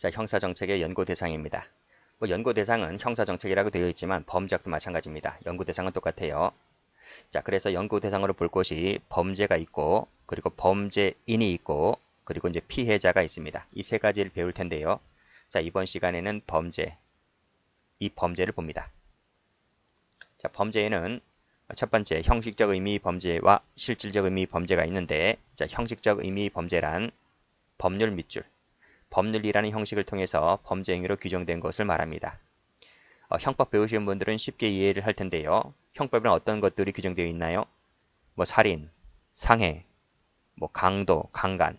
자, 형사정책의 연구 대상입니다. 연구 대상은 형사정책이라고 되어 있지만 범죄학도 마찬가지입니다. 연구 대상은 똑같아요. 자, 그래서 연구 대상으로 볼 것이 범죄가 있고, 그리고 범죄인이 있고, 그리고 이제 피해자가 있습니다. 이 세 가지를 배울 텐데요. 자, 이번 시간에는 이 범죄를 봅니다. 자, 범죄에는 첫 번째 형식적 의미 범죄와 실질적 의미 범죄가 있는데, 자, 형식적 의미 범죄란 법률 밑줄, 법률이라는 형식을 통해서 범죄 행위로 규정된 것을 말합니다. 형법 배우시는 분들은 쉽게 이해를 할 텐데요. 형법에는 어떤 것들이 규정되어 있나요? 살인, 상해, 강도, 강간,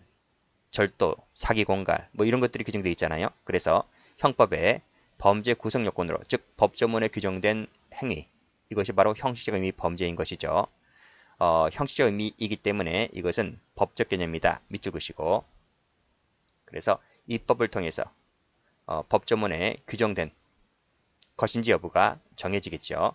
절도, 사기, 공갈, 이런 것들이 규정되어 있잖아요. 그래서 형법에 범죄 구성 요건으로, 즉 법조문에 규정된 행위, 이것이 바로 형식적 의미 범죄인 것이죠. 형식적 의미이기 때문에 이것은 법적 개념이다. 밑줄 그시고. 그래서 이 법을 통해서 법조문에 규정된 것인지 여부가 정해지겠죠.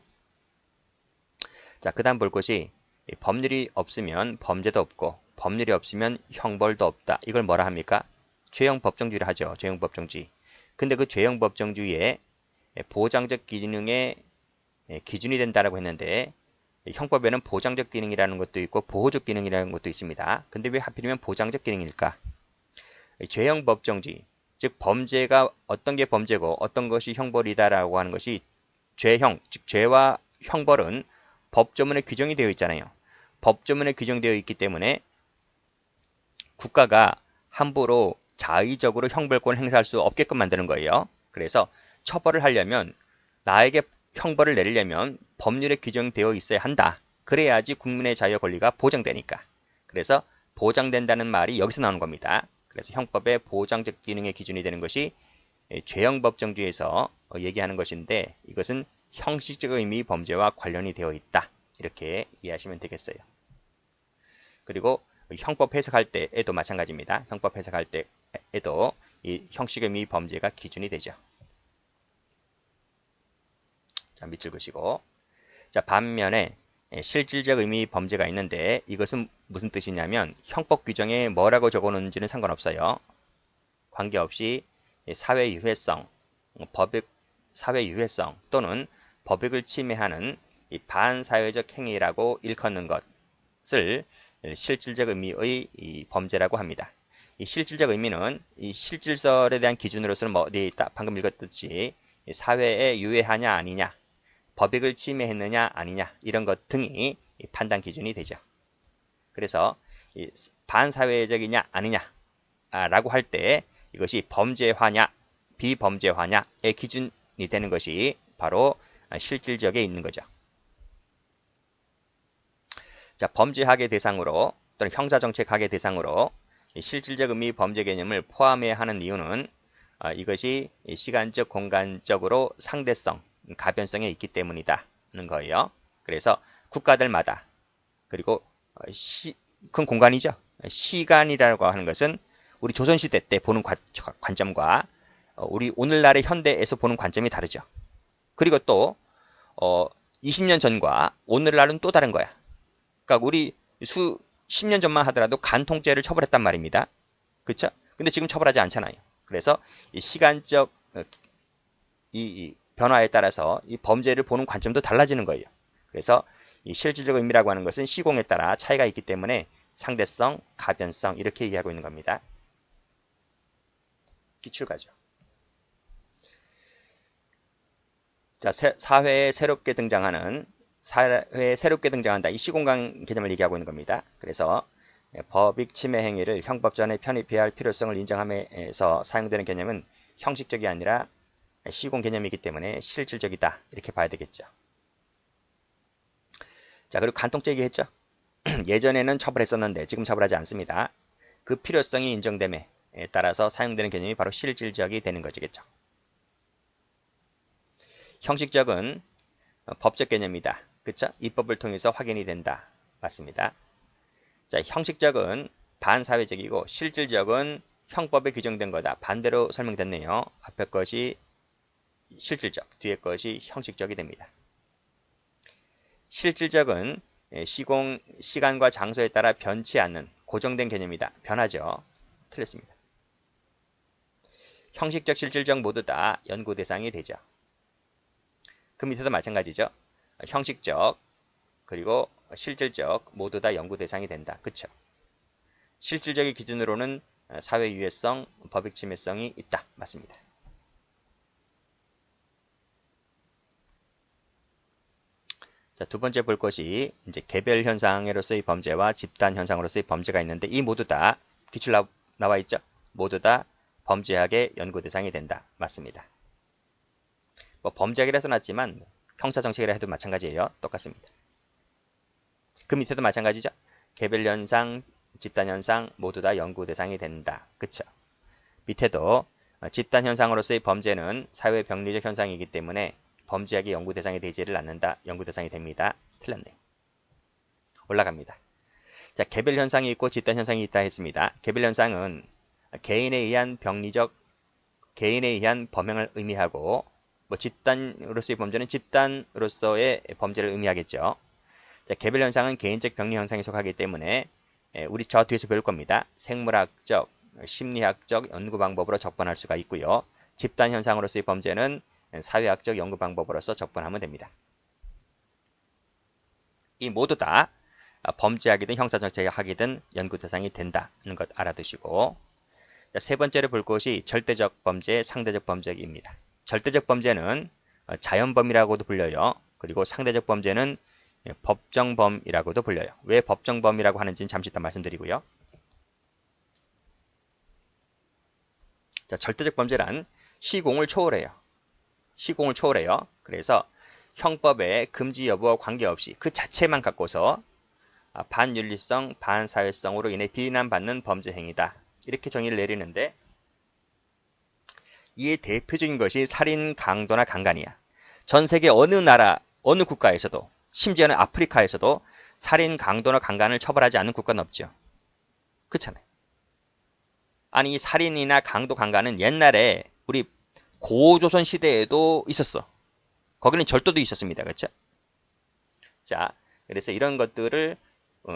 자, 그 다음 볼 것이 법률이 없으면 범죄도 없고 법률이 없으면 형벌도 없다. 이걸 뭐라 합니까? 죄형 법정주의를 하죠. 죄형 법정주의. 근데 그 죄형 법정주의의 보장적 기능의 기준이 된다라고 했는데 형법에는 보장적 기능이라는 것도 있고 보호적 기능이라는 것도 있습니다. 근데 왜 하필이면 보장적 기능일까? 죄형 법정주의, 즉 범죄가 어떤 게 범죄고 어떤 것이 형벌이다라고 하는 것이 죄형, 즉 죄와 형벌은 법조문에 규정이 되어 있잖아요. 법조문에 규정되어 있기 때문에 국가가 함부로 자의적으로 형벌권을 행사할 수 없게끔 만드는 거예요. 그래서 처벌을 하려면 나에게 형벌을 내리려면 법률에 규정되어 있어야 한다. 그래야지 국민의 자유와 권리가 보장되니까. 그래서 보장된다는 말이 여기서 나오는 겁니다. 그래서 형법의 보장적 기능의 기준이 되는 것이 죄형 법정주의에서 얘기하는 것인데 이것은 형식적 의미 범죄와 관련이 되어 있다. 이렇게 이해하시면 되겠어요. 그리고 형법 해석할 때에도 마찬가지입니다. 형법 해석할 때에도 이 형식적 의미 범죄가 기준이 되죠. 자, 밑줄 그시고. 자, 반면에 실질적 의미 범죄가 있는데 이것은 무슨 뜻이냐면 형법 규정에 뭐라고 적어놓는지는 상관없어요. 관계없이 사회 유해성, 사회 유해성 또는 법익을 침해하는 이 반사회적 행위라고 일컫는 것을 실질적 의미의 이 범죄라고 합니다. 이 실질적 의미는 이 실질설에 대한 기준으로서는 어디에 있다? 방금 읽었듯이 사회에 유해하냐 아니냐, 법익을 침해했느냐 아니냐 이런 것 등이 판단 기준이 되죠. 그래서 반사회적이냐 아니냐 라고 할 때 이것이 범죄화냐 비범죄화냐의 기준이 되는 것이 바로 실질적에 있는 거죠. 자, 범죄학의 대상으로 또는 형사정책학의 대상으로 실질적 의미 범죄 개념을 포함해야 하는 이유는 이것이 시간적 공간적으로 상대성 가변성에 있기 때문이다는 거예요. 그래서 국가들마다 그리고 큰 공간이죠. 시간이라고 하는 것은 우리 조선시대 때 보는 관점과 우리 오늘날의 현대에서 보는 관점이 다르죠. 그리고 또 20년 전과 오늘날은 또 다른 거야. 그러니까 우리 10년 전만 하더라도 간통죄를 처벌했단 말입니다. 그렇죠? 근데 지금 처벌하지 않잖아요. 그래서 이 시간적 이 변화에 따라서 이 범죄를 보는 관점도 달라지는 거예요. 그래서 이 실질적 의미라고 하는 것은 시공에 따라 차이가 있기 때문에 상대성, 가변성 이렇게 이해하고 있는 겁니다. 기출가죠. 자, 사회에 새롭게 등장한다. 이 시공간 개념을 얘기하고 있는 겁니다. 그래서 법익 침해 행위를 형법전에 편입해야 할 필요성을 인정함에서 사용되는 개념은 형식적이 아니라 시공 개념이기 때문에 실질적이다. 이렇게 봐야 되겠죠. 자, 그리고 간통죄 얘기했죠. 예전에는 처벌했었는데 지금 처벌하지 않습니다. 그 필요성이 인정됨에 따라서 사용되는 개념이 바로 실질적이 되는 것이겠죠. 형식적은 법적 개념이다. 그쵸? 입법을 통해서 확인이 된다. 맞습니다. 자, 형식적은 반사회적이고 실질적은 형법에 규정된 거다. 반대로 설명됐네요. 앞에 것이 실질적, 뒤에 것이 형식적이 됩니다. 실질적은 시간과 장소에 따라 변치 않는 고정된 개념이다. 변하죠. 틀렸습니다. 형식적, 실질적 모두 다 연구 대상이 되죠. 그 밑에도 마찬가지죠. 형식적 그리고 실질적 모두 다 연구 대상이 된다. 그쵸? 실질적인 기준으로는 사회 유해성, 법익 침해성이 있다. 맞습니다. 자, 두 번째 볼 것이 이제 개별 현상으로서의 범죄와 집단 현상으로서의 범죄가 있는데 이 모두 다 기출 나와 있죠? 모두 다 범죄학의 연구 대상이 된다. 맞습니다. 뭐 범죄학이라 써놨지만 형사정책이라 해도 마찬가지예요. 똑같습니다. 그 밑에도 마찬가지죠. 개별 현상, 집단 현상 모두 다 연구 대상이 된다. 그쵸? 밑에도 집단 현상으로서의 범죄는 사회 병리적 현상이기 때문에 범죄학의 연구 대상이 되지를 않는다. 연구 대상이 됩니다. 틀렸네요. 올라갑니다. 자, 개별 현상이 있고 집단 현상이 있다 했습니다. 개별 현상은 개인에 의한 범행을 의미하고 뭐 집단으로서의 범죄는 집단으로서의 범죄를 의미하겠죠. 자, 개별 현상은 개인적 병리 현상에 속하기 때문에 우리 저 뒤에서 배울 겁니다. 생물학적, 심리학적 연구 방법으로 접근할 수가 있고요. 집단 현상으로서의 범죄는 사회학적 연구 방법으로서 접근하면 됩니다. 이 모두 다 범죄학이든 형사정책학이든 연구 대상이 된다는 것 알아두시고, 자, 세 번째로 볼 것이 절대적 범죄, 상대적 범죄입니다. 절대적 범죄는 자연범이라고도 불려요. 그리고 상대적 범죄는 법정범이라고도 불려요. 왜 법정범이라고 하는지는 잠시 이따 말씀드리고요. 자, 절대적 범죄란 시공을 초월해요. 시공을 초월해요. 그래서 형법의 금지 여부와 관계없이 그 자체만 갖고서 반윤리성, 반사회성으로 인해 비난받는 범죄 행위다. 이렇게 정의를 내리는데 이의 대표적인 것이 살인, 강도나 강간이야. 전 세계 어느 나라, 어느 국가에서도 심지어는 아프리카에서도 살인, 강도나 강간을 처벌하지 않는 국가는 없죠. 그렇잖아요. 아니, 이 살인이나 강도, 강간은 옛날에 우리 고조선 시대에도 있었어. 거기는 절도도 있었습니다. 그렇죠? 자, 그래서 이런 것들을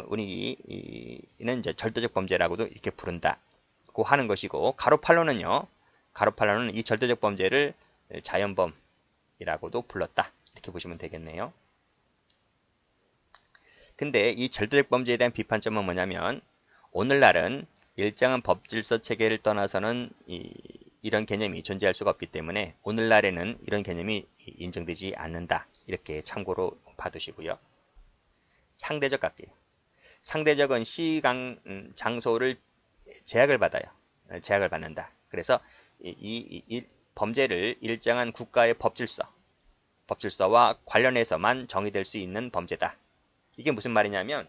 우리는 이제 절도적 범죄라고도 이렇게 부른다고 하는 것이고, 가로팔로는 이 절도적 범죄를 자연범이라고도 불렀다. 이렇게 보시면 되겠네요. 근데 이 절도적 범죄에 대한 비판점은 뭐냐면, 오늘날은 일정한 법질서 체계를 떠나서는 이런 개념이 존재할 수가 없기 때문에 오늘날에는 이런 개념이 인정되지 않는다. 이렇게 참고로 봐두시고요. 상대적 갈게요. 상대적은 시간, 장소를 제약을 받아요. 제약을 받는다. 그래서 이 범죄를 일정한 국가의 법질서와 관련해서만 정의될 수 있는 범죄다. 이게 무슨 말이냐면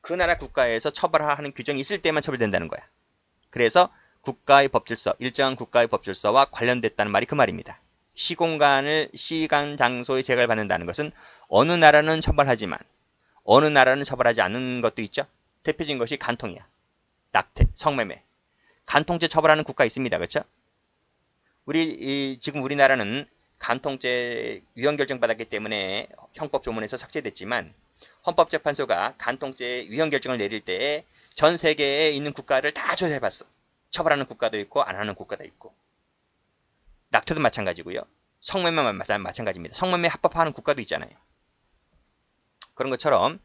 그 나라 국가에서 처벌하는 규정이 있을 때만 처벌된다는 거야. 그래서 국가의 법질서, 일정한 국가의 법질서와 관련됐다는 말이 그 말입니다. 시간, 장소의 제약을 받는다는 것은 어느 나라는 처벌하지만 어느 나라는 처벌하지 않는 것도 있죠. 대표적인 것이 간통이야. 낙태, 성매매. 간통죄 처벌하는 국가 있습니다. 그렇죠? 지금 우리나라는 간통죄 위헌 결정 받았기 때문에 형법 조문에서 삭제됐지만 헌법재판소가 간통죄 위헌 결정을 내릴 때 전 세계에 있는 국가를 다 조사해봤어. 처벌하는 국가도 있고 안 하는 국가도 있고. 낙태도 마찬가지고요. 성매매 마찬가지입니다. 성매매 합법화하는 국가도 있잖아요. 그런 것처럼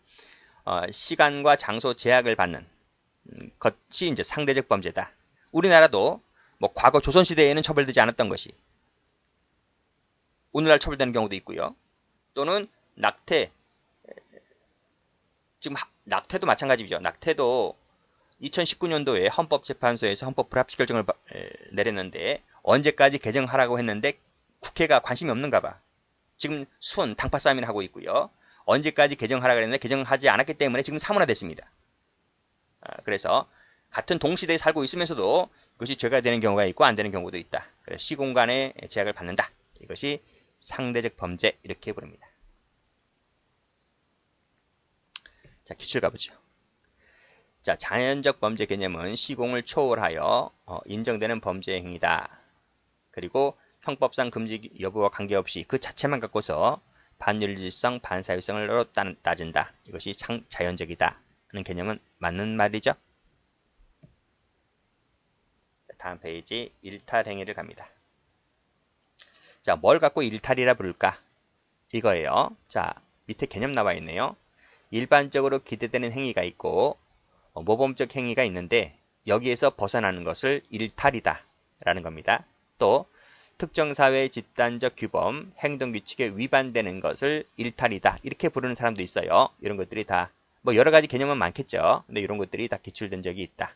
시간과 장소 제약을 받는 것이 이제 상대적 범죄다. 우리나라도 뭐 과거 조선시대에는 처벌되지 않았던 것이 오늘날 처벌되는 경우도 있고요. 또는 낙태, 지금 낙태도 마찬가지죠. 낙태도 2019년도에 헌법재판소에서 헌법 불합치 결정을 내렸는데 언제까지 개정하라고 했는데 국회가 관심이 없는가 봐. 지금 당파 싸움이나 하고 있고요. 언제까지 개정하라고 했는데 개정하지 않았기 때문에 지금 사문화됐습니다. 그래서 같은 동시대에 살고 있으면서도 이것이 죄가 되는 경우가 있고 안 되는 경우도 있다. 그래서 시공간의 제약을 받는다. 이것이 상대적 범죄 이렇게 부릅니다. 자, 기출 가보죠. 자, 자연적 범죄 개념은 시공을 초월하여 인정되는 범죄 행위다. 그리고 형법상 금지 여부와 관계없이 그 자체만 갖고서 반윤리성, 반사회성을 따진다. 이것이 자연적이다. 하는 개념은 맞는 말이죠. 다음 페이지 일탈 행위를 갑니다. 자, 뭘 갖고 일탈이라 부를까? 이거예요. 자, 밑에 개념 나와 있네요. 일반적으로 기대되는 행위가 있고 모범적 행위가 있는데 여기에서 벗어나는 것을 일탈이다 라는 겁니다. 또 특정 사회의 집단적 규범, 행동 규칙에 위반되는 것을 일탈이다 이렇게 부르는 사람도 있어요. 이런 것들이 다 뭐 여러 가지 개념은 많겠죠. 근데 이런 것들이 다 기출된 적이 있다.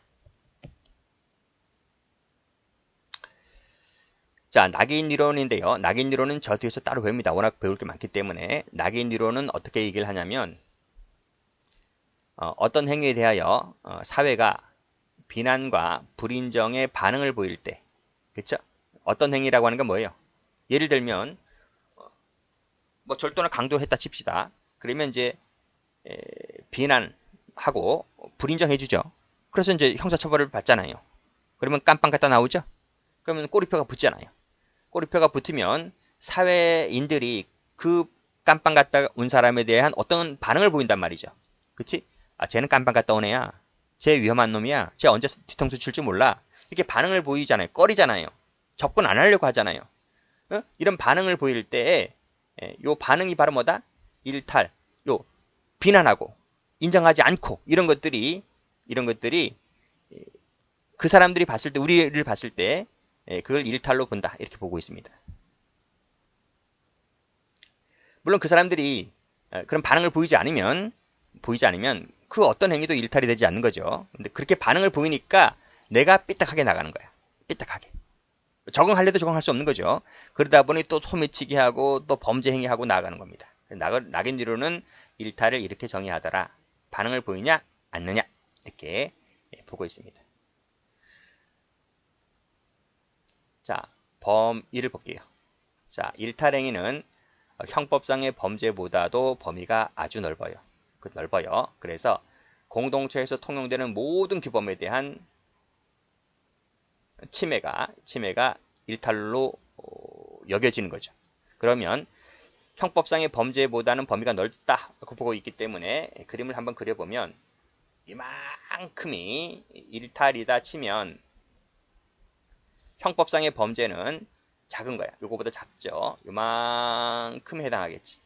자, 낙인 이론인데요. 낙인 이론은 저 뒤에서 따로 배웁니다. 워낙 배울 게 많기 때문에 낙인 이론은 어떻게 얘기를 하냐면 어떤 행위에 대하여 사회가 비난과 불인정의 반응을 보일 때, 그쵸? 어떤 행위라고 하는 건 뭐예요? 예를 들면 뭐 절도나 강도를 했다 칩시다. 그러면 이제 비난하고 불인정해주죠. 그래서 이제 형사처벌을 받잖아요. 그러면 깜빵 갔다 나오죠. 그러면 꼬리표가 붙잖아요. 꼬리표가 붙으면 사회인들이 그 깜빵 갔다 온 사람에 대한 어떤 반응을 보인단 말이죠. 그치? 아, 쟤는 깜빵 갔다 온 애야. 쟤 위험한 놈이야. 쟤 언제 뒤통수 칠 줄 몰라. 이렇게 반응을 보이잖아요. 꺼리잖아요. 접근 안 하려고 하잖아요. 이런 반응을 보일 때에 요 반응이 바로 뭐다? 일탈. 요 비난하고 인정하지 않고 이런 것들이 그 사람들이 봤을 때 우리를 봤을 때 그걸 일탈로 본다 이렇게 보고 있습니다. 물론 그 사람들이 그런 반응을 보이지 않으면 그 어떤 행위도 일탈이 되지 않는 거죠. 근데 그렇게 반응을 보이니까 내가 삐딱하게 나가는 거야. 삐딱하게. 적응하려도 적응할 수 없는 거죠. 그러다 보니 또 소매치기 하고 또 범죄 행위하고 나가는 겁니다. 낙인 뒤로는 일탈을 이렇게 정의하더라. 반응을 보이냐 않느냐 이렇게 보고 있습니다. 자, 범위를 볼게요. 자, 일탈행위는 형법상의 범죄보다도 범위가 아주 넓어요. 그래서 공동체에서 통용되는 모든 규범에 대한 침해가 일탈로 여겨지는 거죠. 그러면 형법상의 범죄보다는 범위가 넓다고 보고 있기 때문에 그림을 한번 그려보면 이만큼이 일탈이다 치면 형법상의 범죄는 작은 거야. 요거보다 작죠. 요만큼 해당하겠지.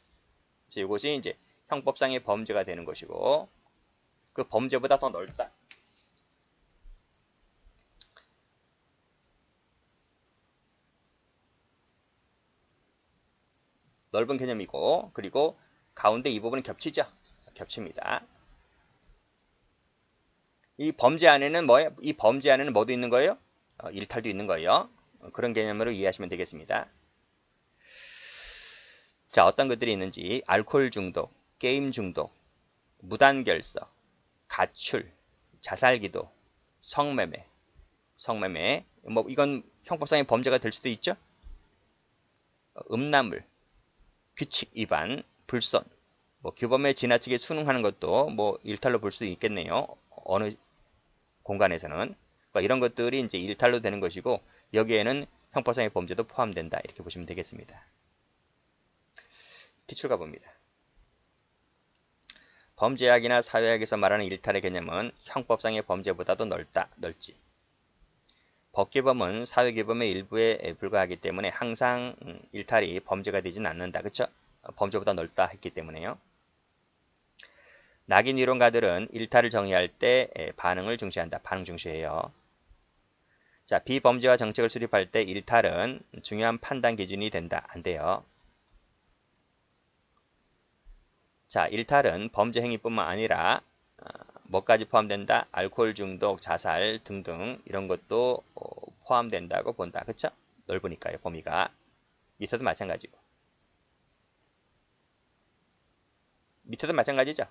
그래서 요것이 이제 형법상의 범죄가 되는 것이고 그 범죄보다 더 넓다. 넓은 개념이고 그리고 가운데 이 부분은 겹치죠. 겹칩니다. 이 범죄 안에는 뭐예요? 이 범죄 안에는 뭐도 있는 거예요? 일탈도 있는 거예요. 그런 개념으로 이해하시면 되겠습니다. 자, 어떤 것들이 있는지 알코올 중독, 게임 중독, 무단결석, 가출, 자살기도, 성매매, 뭐 이건 형법상의 범죄가 될 수도 있죠. 음란물, 규칙 위반, 불선, 뭐 규범에 지나치게 순응하는 것도 뭐 일탈로 볼 수도 있겠네요. 어느 공간에서는 그러니까 이런 것들이 이제 일탈로 되는 것이고 여기에는 형법상의 범죄도 포함된다 이렇게 보시면 되겠습니다. 기출 가봅니다. 범죄학이나 사회학에서 말하는 일탈의 개념은 형법상의 범죄보다도 넓지. 법규범은 사회규범의 일부에 불과하기 때문에 항상 일탈이 범죄가 되지는 않는다. 그쵸? 범죄보다 넓다 했기 때문에요. 낙인 이론가들은 일탈을 정의할 때 반응을 중시한다. 반응 중시해요. 자, 비범죄화 정책을 수립할 때 일탈은 중요한 판단 기준이 된다. 안 돼요. 자, 일탈은 범죄 행위뿐만 아니라 뭐까지 포함된다? 알코올 중독, 자살 등등 이런 것도 포함된다고 본다. 그쵸? 넓으니까요. 범위가. 밑에도 마찬가지고. 밑에도 마찬가지죠.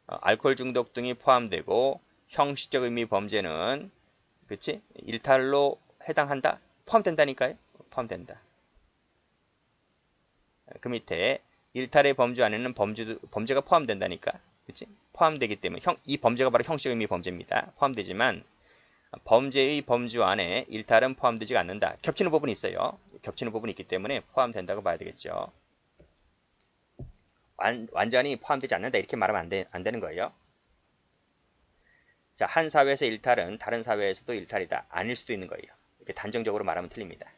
알코올 중독 등이 포함되고 형식적 의미 범죄는 그치? 일탈로 해당한다? 포함된다니까요. 포함된다. 그 밑에 일탈의 범주 안에는 범죄가 포함된다니까. 그치? 포함되기 때문에 이 범죄가 바로 형식 의미 범죄입니다. 포함되지만 범죄의 범주 안에 일탈은 포함되지 않는다. 겹치는 부분이 있어요. 겹치는 부분이 있기 때문에 포함된다고 봐야 되겠죠. 완전히 포함되지 않는다 이렇게 말하면 안 되는 거예요. 자, 한 사회에서 일탈은 다른 사회에서도 일탈이다. 아닐 수도 있는 거예요. 이렇게 단정적으로 말하면 틀립니다.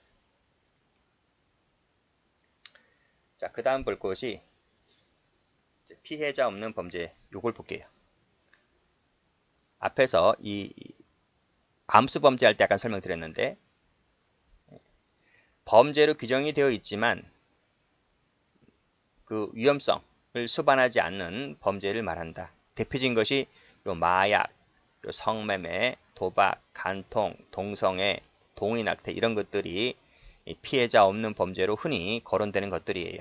자, 그 다음 볼 것이 피해자 없는 범죄, 요걸 볼게요. 앞에서 이 암수 범죄할 때 약간 설명드렸는데, 범죄로 규정이 되어 있지만 그 위험성을 수반하지 않는 범죄를 말한다. 대표적인 것이 요 마약, 요 성매매, 도박, 간통, 동성애, 동의낙태 이런 것들이 피해자 없는 범죄로 흔히 거론되는 것들이에요.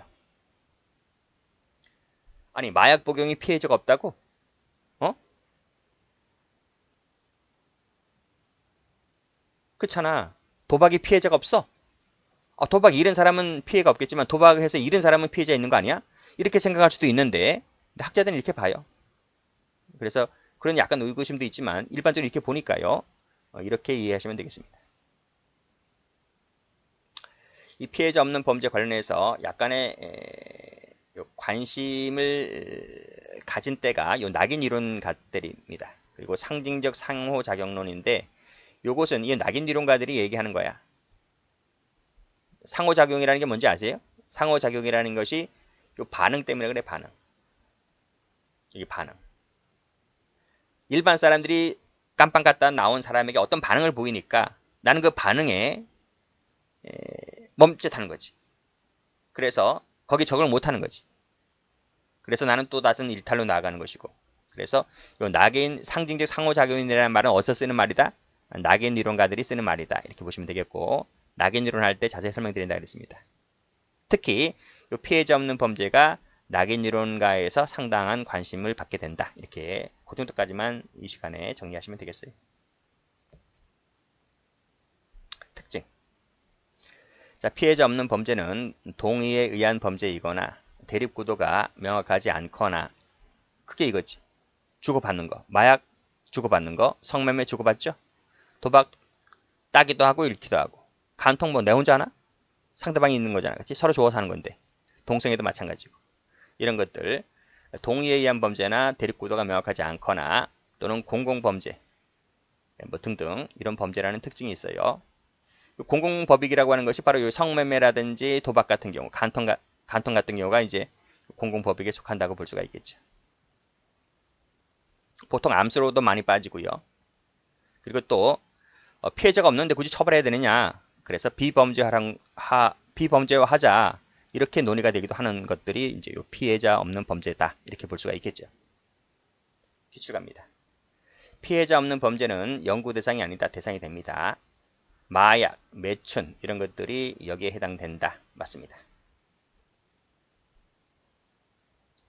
아니, 마약 복용이 피해자가 없다고? 어? 그렇잖아. 도박이 피해자가 없어? 도박 잃은 사람은 피해가 없겠지만 도박해서 잃은 사람은 피해자 있는 거 아니야? 이렇게 생각할 수도 있는데 학자들은 이렇게 봐요. 그래서 그런 약간 의구심도 있지만 일반적으로 이렇게 보니까요. 이렇게 이해하시면 되겠습니다. 이 피해자 없는 범죄 관련해서 약간의 관심을 가진 때가 요 낙인 이론 같들입니다. 그리고 상징적 상호작용론인데 요것은 이 낙인 이론가들이 얘기하는 거야. 상호작용이라는 게 뭔지 아세요? 상호작용이라는 것이 요 반응 때문에 그래, 반응. 이게 반응. 일반 사람들이 깜빵 갔다 나온 사람에게 어떤 반응을 보이니까 나는 그 반응에 멈칫하는 거지. 그래서 거기 적응을 못하는 거지. 그래서 나는 또 다른 일탈로 나아가는 것이고. 그래서 요 낙인 상징적 상호작용이라는 말은 어디서 쓰는 말이다? 낙인 이론가들이 쓰는 말이다. 이렇게 보시면 되겠고, 낙인 이론 할 때 자세히 설명드린다 그랬습니다. 특히 요 피해자 없는 범죄가 낙인 이론가에서 상당한 관심을 받게 된다. 이렇게 그 정도까지만 이 시간에 정리하시면 되겠어요. 특징. 자, 피해자 없는 범죄는 동의에 의한 범죄이거나 대립구도가 명확하지 않거나, 크게 이거지. 주고받는 거. 마약 주고받는 거. 성매매 주고받죠? 도박 따기도 하고 잃기도 하고. 간통 뭐 내 혼자 하나? 상대방이 있는 거잖아. 그치? 서로 좋아서 하는 건데. 동성애도 마찬가지고. 이런 것들. 동의에 의한 범죄나 대립구도가 명확하지 않거나 또는 공공범죄 뭐 등등 이런 범죄라는 특징이 있어요. 공공법익이라고 하는 것이 바로 이 성매매라든지 도박 같은 경우, 간통 같은 경우가 이제 공공법익에 속한다고 볼 수가 있겠죠. 보통 암수로도 많이 빠지고요. 그리고 또 피해자가 없는데 굳이 처벌해야 되느냐. 그래서 비범죄화하자. 이렇게 논의가 되기도 하는 것들이 이제 요 피해자 없는 범죄다. 이렇게 볼 수가 있겠죠. 기출갑니다. 피해자 없는 범죄는 연구 대상이 아니다. 대상이 됩니다. 마약, 매춘 이런 것들이 여기에 해당된다. 맞습니다.